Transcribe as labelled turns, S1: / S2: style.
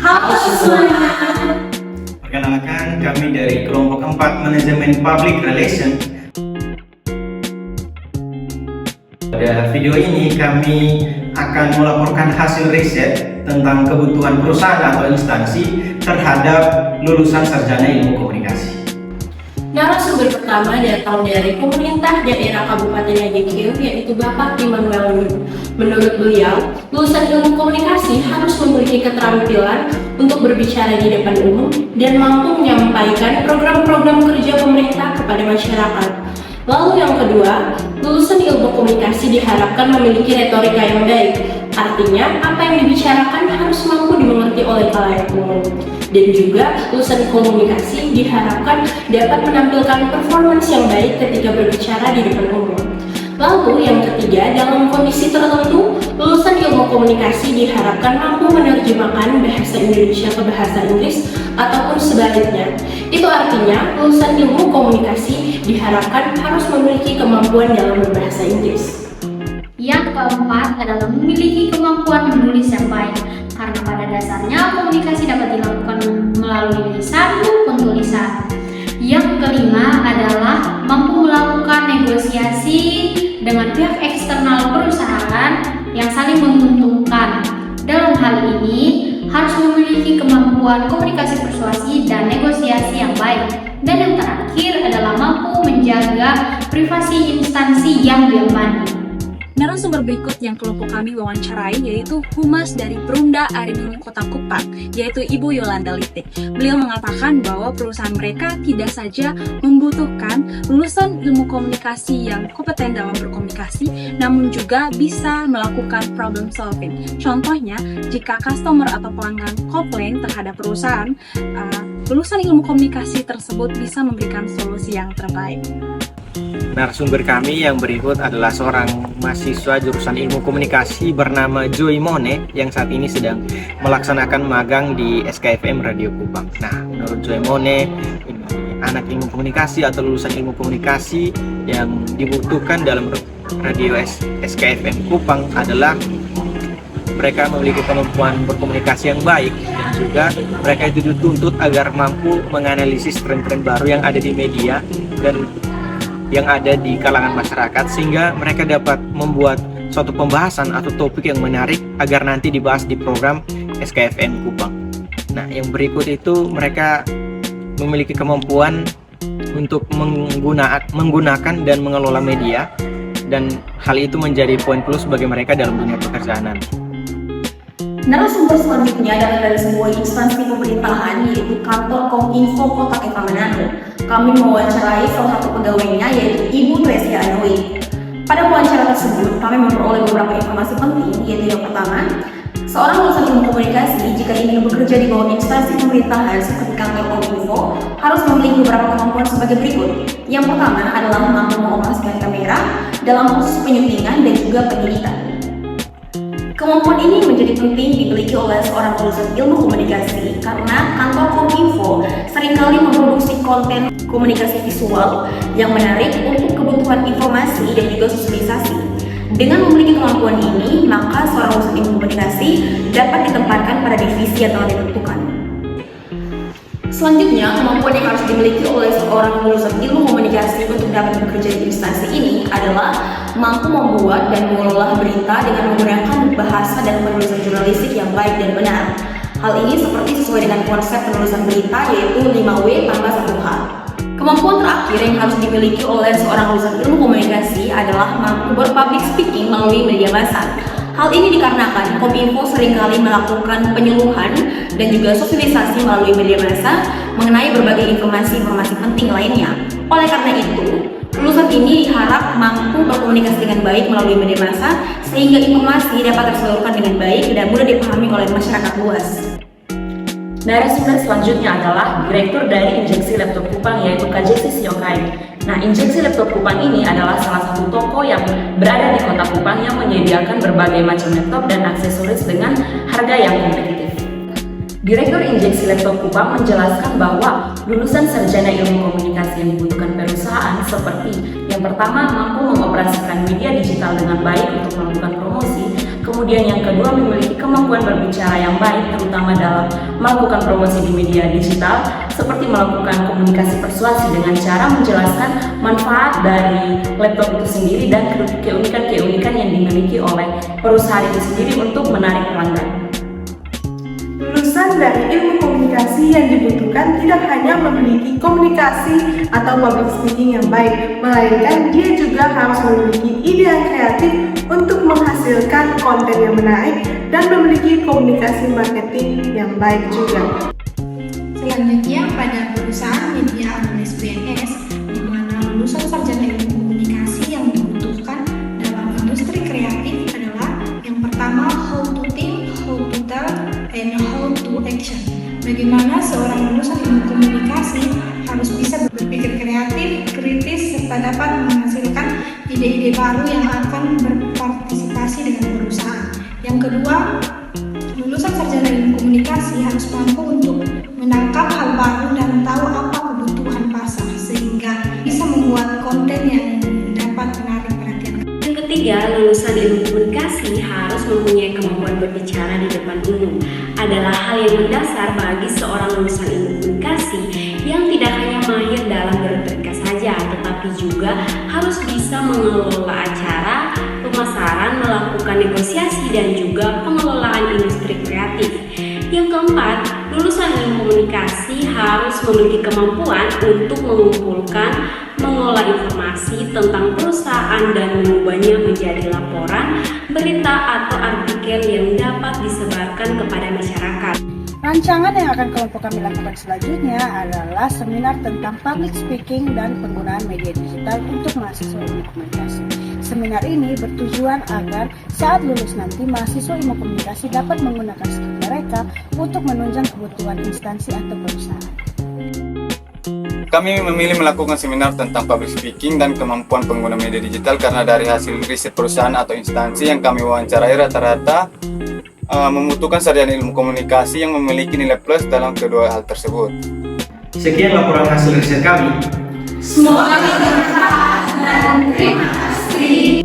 S1: Halo semuanya.
S2: Perkenalkan, kami dari kelompok 4 Manajemen Public Relation. Pada video ini kami akan melaporkan hasil riset tentang kebutuhan perusahaan atau instansi terhadap lulusan sarjana ilmu komunikasi.
S1: Narasumber pertama datang dari pemerintah daerah Kabupaten Nagekeo, yaitu Bapak Immanuel Yun. Menurut beliau, lulusan ilmu komunikasi harus memiliki keterampilan untuk berbicara di depan umum dan mampu menyampaikan program-program kerja pemerintah kepada masyarakat. Lalu yang kedua, lulusan ilmu komunikasi diharapkan memiliki retorika yang baik. Artinya, apa yang dibicarakan harus mampu dimengerti oleh khalayak umum. Dan juga, lulusan komunikasi diharapkan dapat menampilkan performance yang baik ketika berbicara di depan umum. Lalu yang ketiga, dalam kondisi tertentu, lulusan ilmu komunikasi diharapkan mampu menerjemahkan bahasa Indonesia ke bahasa Inggris ataupun sebaliknya. Itu artinya, lulusan ilmu komunikasi diharapkan harus memiliki kemampuan dalam berbahasa Inggris.
S3: Yang keempat adalah memiliki kemampuan menulis yang baik, karena pada dasarnya komunikasi dapat dilakukan melalui lisan maupun tulisan. Yang kelima adalah mampu melakukan negosiasi dengan pihak eksternal perusahaan yang saling menguntungkan. Dalam hal ini harus memiliki kemampuan komunikasi persuasi dan negosiasi yang baik. Dan yang terakhir adalah mampu menjaga privasi instansi yang diemani.
S4: Narasumber berikut yang kelompok kami wawancarai yaitu Humas dari Perumda Arimulu Kota Kupang, yaitu Ibu Yolanda Litik. Beliau mengatakan bahwa perusahaan mereka tidak saja membutuhkan lulusan ilmu komunikasi yang kompeten dalam berkomunikasi, namun juga bisa melakukan problem solving. Contohnya, jika customer atau pelanggan komplain terhadap perusahaan, lulusan ilmu komunikasi tersebut bisa memberikan solusi yang terbaik.
S2: Narasumber kami yang berikut adalah seorang mahasiswa jurusan ilmu komunikasi bernama Joy Mone yang saat ini sedang melaksanakan magang di SKFM Radio Kupang. Nah, menurut Joy Mone, ini anak ilmu komunikasi atau lulusan ilmu komunikasi yang dibutuhkan dalam radio SKFM Kupang adalah mereka memiliki kemampuan berkomunikasi yang baik dan juga mereka itu dituntut agar mampu menganalisis tren-tren baru yang ada di media dan yang ada di kalangan masyarakat, sehingga mereka dapat membuat suatu pembahasan atau topik yang menarik agar nanti dibahas di program SKFM Kupang. Nah, yang berikut itu mereka memiliki kemampuan untuk menggunakan dan mengelola media, dan hal itu menjadi poin plus bagi mereka dalam dunia pekerjaan nanti.
S1: Narasumber selanjutnya adalah dari sebuah instansi pemerintahan, yaitu Kantor Kominfo Kota Eka Manado. Kami mewawancarai salah satu pegawainya, yaitu Ibu Tresia Anowi. Pada wawancara tersebut, kami memperoleh beberapa informasi penting, yaitu yang pertama, seorang lulusan ilmu komunikasi jika ingin bekerja di bawah instansi pemerintahan seperti Kantor Kominfo harus memiliki beberapa kemampuan sebagai berikut. Yang pertama adalah mampu mengoperasikan kamera dalam proses penyuntingan dan juga penyidikan. Kemampuan ini menjadi penting dimiliki oleh seorang lulusan ilmu komunikasi karena Kantor Kominfo seringkali memproduksi konten komunikasi visual yang menarik untuk kebutuhan informasi dan juga sosialisasi. Dengan memiliki kemampuan ini, maka seorang lulusan ilmu komunikasi dapat ditempatkan pada divisi yang telah ditentukan. Selanjutnya, kemampuan yang harus dimiliki oleh seorang lulusan ilmu komunikasi untuk dapat bekerja di instansi ini adalah mampu membuat dan mengelola berita dengan menggunakan bahasa dan penulisan jurnalistik yang baik dan benar. Hal ini seperti sesuai dengan konsep penulisan berita, yaitu 5W tambah 1H. Kemampuan terakhir yang harus dimiliki oleh seorang lulusan ilmu komunikasi adalah mampu berpublic speaking melalui media massa. Hal ini dikarenakan Kominfo seringkali melakukan penyuluhan dan juga sosialisasi melalui media massa mengenai berbagai informasi-informasi penting lainnya. Oleh karena itu, lulusan ini diharap mampu berkomunikasi dengan baik melalui media massa sehingga informasi dapat tersalurkan dengan baik dan mudah dipahami oleh masyarakat luas.
S5: Narasumber selanjutnya adalah Direktur dari Injeksi Laptop Kupang, yaitu KJC Siokai. Nah, Injeksi Laptop Kupang ini adalah salah satu toko yang berada di kota Kupang yang menyediakan berbagai macam laptop dan aksesoris dengan harga yang kompetitif. Direktur Injeksi Laptop Kupang menjelaskan bahwa lulusan sarjana ilmu komunikasi yang dibutuhkan perusahaan seperti yang pertama mampu mengoperasikan media digital dengan baik untuk melakukan promosi, kemudian yang kedua memiliki kemampuan berbicara yang baik terutama dalam melakukan promosi di media digital seperti melakukan komunikasi persuasi dengan cara menjelaskan manfaat dari laptop itu sendiri dan keunikan-keunikan yang dimiliki oleh perusahaan itu sendiri untuk menarik pelanggan.
S6: Lulusan dari ilmu komunikasi yang dibutuhkan tidak hanya memiliki komunikasi atau public speaking yang baik, melainkan dia juga harus memiliki ide yang kreatif untuk menghasilkan konten yang menarik dan memiliki komunikasi marketing yang baik juga.
S7: Selanjutnya pada perusahaan media analis BNS, di mana lulusan sarjana ilmu komunikasi yang dibutuhkan dalam industri kreatif adalah yang pertama how to think, how to tell, and how to action. Bagaimana seorang lulusan ilmu komunikasi harus bisa berpikir kreatif, kritis, serta dapat menghasilkan ide-ide baru yang akan berpartisipasi dengan perusahaan. Yang kedua, lulusan sarjana ilmu komunikasi harus mampu untuk menangkap hal baru dan tahu apa kebutuhan pasar sehingga bisa membuat konten yang dapat menarik perhatian.
S8: Yang ketiga, lulusan ilmu komunikasi harus mempunyai kemampuan berbicara di depan umum. Adalah hal yang mendasar bagi seorang lulusan ilmu komunikasi yang tidak hanya mahir dalam berretorika saja, tetapi juga harus bisa mengelola acara, pemasaran, melakukan negosiasi, dan juga pengelolaan industri kreatif. Yang keempat, lulusan ilmu komunikasi harus memiliki kemampuan untuk mengumpulkan, mengolah informasi tentang perusahaan dan mengubahnya menjadi laporan, berita atau artikel yang dapat disebarkan kepada masyarakat.
S9: Rancangan yang akan kelompok kami lakukan selanjutnya adalah seminar tentang public speaking dan penggunaan media digital untuk mahasiswa ilmu komunikasi. Seminar ini bertujuan agar saat lulus nanti mahasiswa ilmu komunikasi dapat menggunakan skill mereka untuk menunjang kebutuhan instansi atau perusahaan.
S10: Kami memilih melakukan seminar tentang public speaking dan kemampuan pengguna media digital karena dari hasil riset perusahaan atau instansi yang kami wawancarai rata-rata membutuhkan sarjana ilmu komunikasi yang memiliki nilai plus dalam kedua hal tersebut.
S2: Sekian laporan hasil riset kami.
S1: Semoga bermanfaat dan terima kasih.